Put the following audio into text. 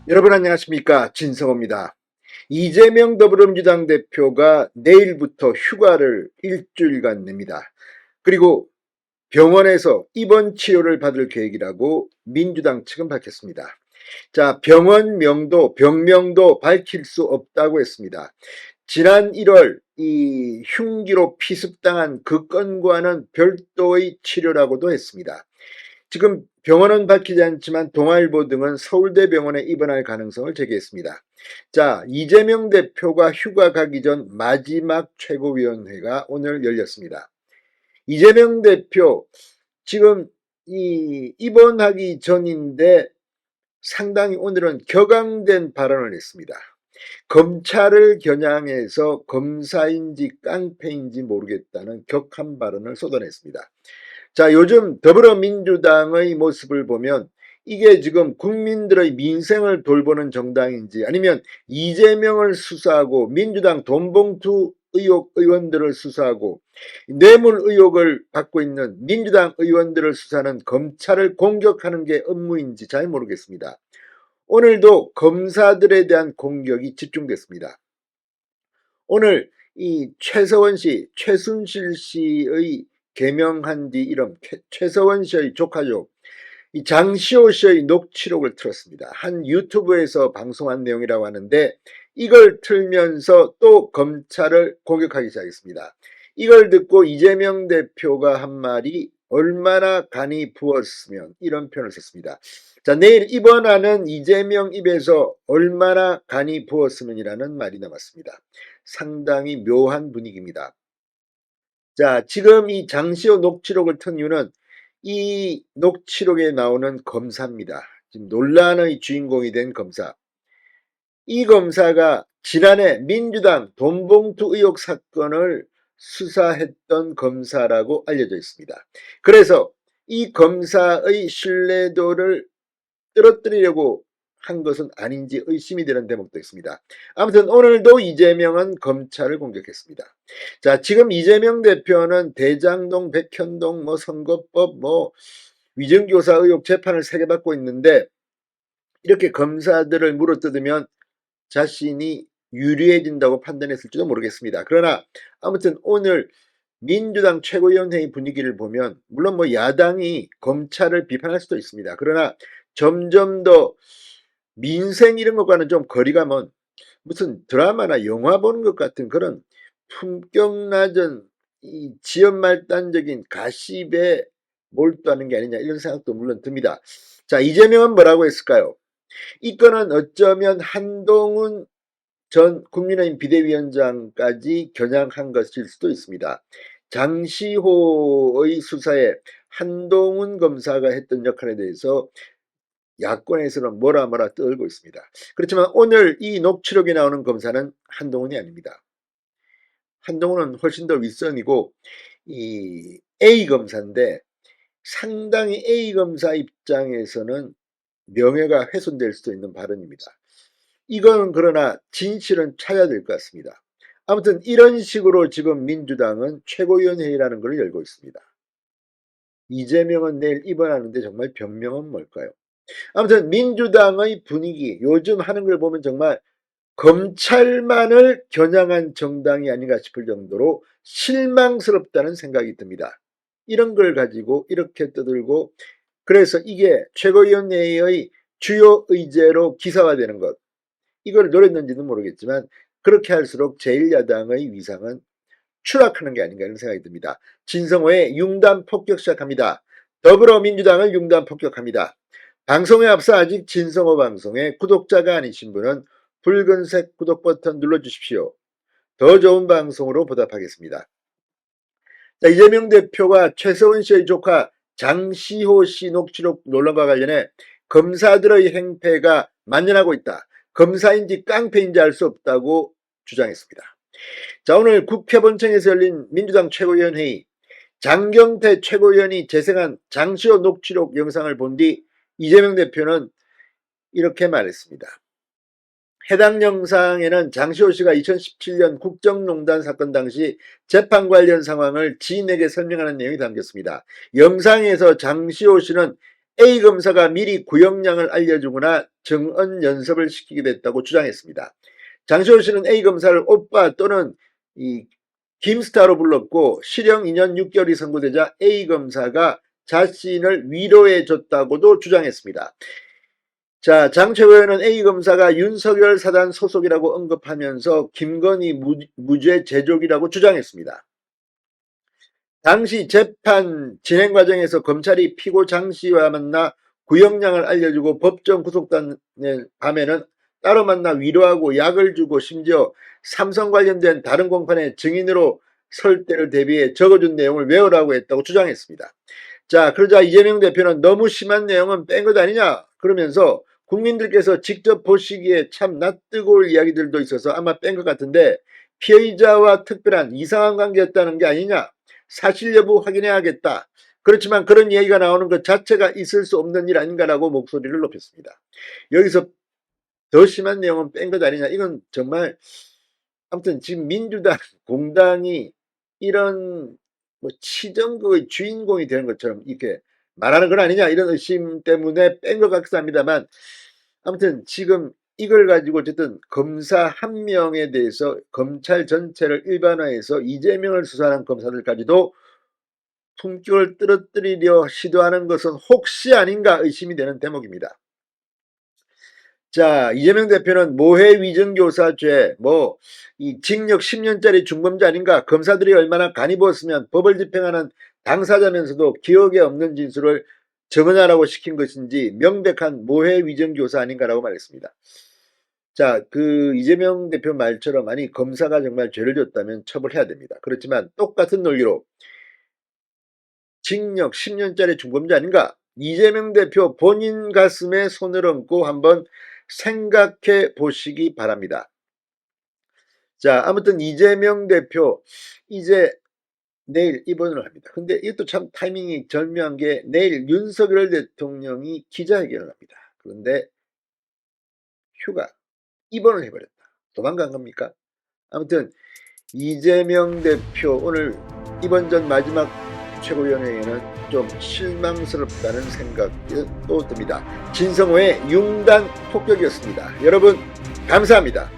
여러분 안녕하십니까, 진성호입니다. 이재명 더불어민주당 대표가 내일부터 휴가를 일주일간 냅니다. 그리고 병원에서 입원 치료를 받을 계획이라고 민주당 측은 밝혔습니다. 자, 병명도 밝힐 수 없다고 했습니다. 지난 1월 이 흉기로 피습당한 그 건과는 별도의 치료라고도 했습니다. 지금 병원은 밝히지 않지만 동아일보 등은 서울대병원에 입원할 가능성을 제기했습니다. 자, 이재명 대표가 휴가 가기 전 마지막 최고위원회가 오늘 열렸습니다. 이재명 대표 지금 입원하기 전인데 상당히 오늘은 격앙된 발언을 했습니다. 검찰을 겨냥해서 검사인지 깡패인지 모르겠다는 격한 발언을 쏟아냈습니다. 자, 요즘 더불어민주당의 모습을 보면 이게 지금 국민들의 민생을 돌보는 정당인지 아니면 이재명을 수사하고 민주당 돈봉투 의혹 의원들을 수사하고 뇌물 의혹을 받고 있는 민주당 의원들을 수사하는 검찰을 공격하는 게 업무인지 잘 모르겠습니다. 오늘도 검사들에 대한 공격이 집중됐습니다. 오늘 이 최서원 씨, 최순실 씨의 개명한 뒤 이름 최서원 씨의 조카죠. 이 장시호 씨의 녹취록을 틀었습니다. 한 유튜브에서 방송한 내용이라고 하는데 이걸 틀면서 또 검찰을 공격하기 시작했습니다. 이걸 듣고 이재명 대표가 한 말이 얼마나 간이 부었으면 이런 표현을 썼습니다. 자, 내일 입원하는 이재명 입에서 얼마나 간이 부었으면이라는 말이 나왔습니다. 상당히 묘한 분위기입니다. 자, 지금 이 장시호 녹취록을 튼 이유는 이 녹취록에 나오는 검사입니다. 지금 논란의 주인공이 된 검사. 이 검사가 지난해 민주당 돈봉투 의혹 사건을 수사했던 검사라고 알려져 있습니다. 그래서 이 검사의 신뢰도를 떨어뜨리려고 한 것은 아닌지 의심이 되는 대목도 있습니다. 아무튼 오늘도 이재명은 검찰을 공격했습니다. 자, 지금 이재명 대표는 대장동, 백현동, 선거법, 위증교사 의혹 재판을 3개 받고 있는데 이렇게 검사들을 물어뜯으면 자신이 유리해진다고 판단했을지도 모르겠습니다. 그러나 아무튼 오늘 민주당 최고위원회의 분위기를 보면 물론 야당이 검찰을 비판할 수도 있습니다. 그러나 점점 더 민생 이런 것과는 좀 거리가 먼 무슨 드라마나 영화 보는 것 같은 그런 품격 낮은 이 지연말단적인 가십에 몰두하는 게 아니냐 이런 생각도 물론 듭니다. 자, 이재명은 뭐라고 했을까요? 이 건은 어쩌면 한동훈 전 국민의힘 비대위원장까지 겨냥한 것일 수도 있습니다. 장시호의 수사에 한동훈 검사가 했던 역할에 대해서 야권에서는 뭐라 떠들고 있습니다. 그렇지만 오늘 이 녹취록에 나오는 검사는 한동훈이 아닙니다. 한동훈은 훨씬 더 윗선이고 이 A 검사인데 상당히 A 검사 입장에서는 명예가 훼손될 수도 있는 발언입니다. 이건 그러나 진실은 찾아야 될 것 같습니다. 아무튼 이런 식으로 지금 민주당은 최고위원회의라는 걸 열고 있습니다. 이재명은 내일 입원하는데 정말 변명은 뭘까요? 아무튼 민주당의 분위기 요즘 하는 걸 보면 정말 검찰만을 겨냥한 정당이 아닌가 싶을 정도로 실망스럽다는 생각이 듭니다. 이런 걸 가지고 이렇게 떠들고 그래서 이게 최고위원회의 주요 의제로 기사화되는 것 이걸 노렸는지는 모르겠지만 그렇게 할수록 제1야당의 위상은 추락하는 게 아닌가 이런 생각이 듭니다. 진성호의 융단 폭격 시작합니다. 더불어민주당을 융단 폭격합니다. 방송에 앞서 아직 진성호 방송에 구독자가 아니신 분은 붉은색 구독 버튼 눌러주십시오. 더 좋은 방송으로 보답하겠습니다. 자, 이재명 대표가 최서원 씨의 조카 장시호 씨 녹취록 논란과 관련해 검사들의 행패가 만연하고 있다. 검사인지 깡패인지 알 수 없다고 주장했습니다. 자, 오늘 국회 본청에서 열린 민주당 최고위원회의 장경태 최고위원이 재생한 장시호 녹취록 영상을 본 뒤 이재명 대표는 이렇게 말했습니다. 해당 영상에는 장시호 씨가 2017년 국정농단 사건 당시 재판 관련 상황을 지인에게 설명하는 내용이 담겼습니다. 영상에서 장시호 씨는 A 검사가 미리 구형량을 알려주거나 정언 연습을 시키게 됐다고 주장했습니다. 장시호 씨는 A 검사를 오빠 또는 김스타로 불렀고 실형 2년 6개월이 선고되자 A 검사가 자신을 위로해 줬다고도 주장했습니다. 자, 장 최고위원은 A 검사가 윤석열 사단 소속이라고 언급하면서 김건희 무죄 제족이라고 주장했습니다. 당시 재판 진행 과정에서 검찰이 피고 장 씨와 만나 구형량을 알려주고 법정 구속된 밤에는 따로 만나 위로하고 약을 주고 심지어 삼성 관련된 다른 공판에 증인으로 설 때를 대비해 적어준 내용을 외우라고 했다고 주장했습니다. 자, 그러자 이재명 대표는 너무 심한 내용은 뺀 것 아니냐 그러면서 국민들께서 직접 보시기에 참 낯뜨거울 이야기들도 있어서 아마 뺀 것 같은데 피의자와 특별한 이상한 관계였다는 게 아니냐, 사실 여부 확인해야겠다. 그렇지만 그런 얘기가 나오는 것 자체가 있을 수 없는 일 아닌가라고 목소리를 높였습니다. 여기서 더 심한 내용은 뺀 것 아니냐, 이건 정말 아무튼 지금 민주당, 공당이 이런 치정극의 주인공이 되는 것처럼 이렇게 말하는 건 아니냐, 이런 의심 때문에 뺀 것 같기도 합니다만, 아무튼 지금 이걸 가지고 어쨌든 검사 한 명에 대해서 검찰 전체를 일반화해서 이재명을 수사하는 검사들까지도 품격을 떨어뜨리려 시도하는 것은 혹시 아닌가 의심이 되는 대목입니다. 자, 이재명 대표는 모해 위증교사죄, 이 징역 10년짜리 중범죄 아닌가, 검사들이 얼마나 간이 부었으면 법을 집행하는 당사자면서도 기억에 없는 진술을 정언하라고 시킨 것인지 명백한 모해 위증교사 아닌가라고 말했습니다. 자, 이재명 대표 말처럼 아니 검사가 정말 죄를 졌다면 처벌해야 됩니다. 그렇지만 똑같은 논리로 징역 10년짜리 중범죄 아닌가? 이재명 대표 본인 가슴에 손을 얹고 한번 생각해 보시기 바랍니다. 자, 아무튼 이재명 대표 이제 내일 입원을 합니다. 근데 이것도 참 타이밍이 절묘한 게 내일 윤석열 대통령이 기자회견을 합니다. 그런데 휴가, 입원을 해버렸다. 도망간 겁니까? 아무튼 이재명 대표 오늘 이번 전 마지막 최고위원회에는 좀 실망스럽다는 생각이 또 듭니다. 진성호의 융단 폭격이었습니다. 여러분 감사합니다.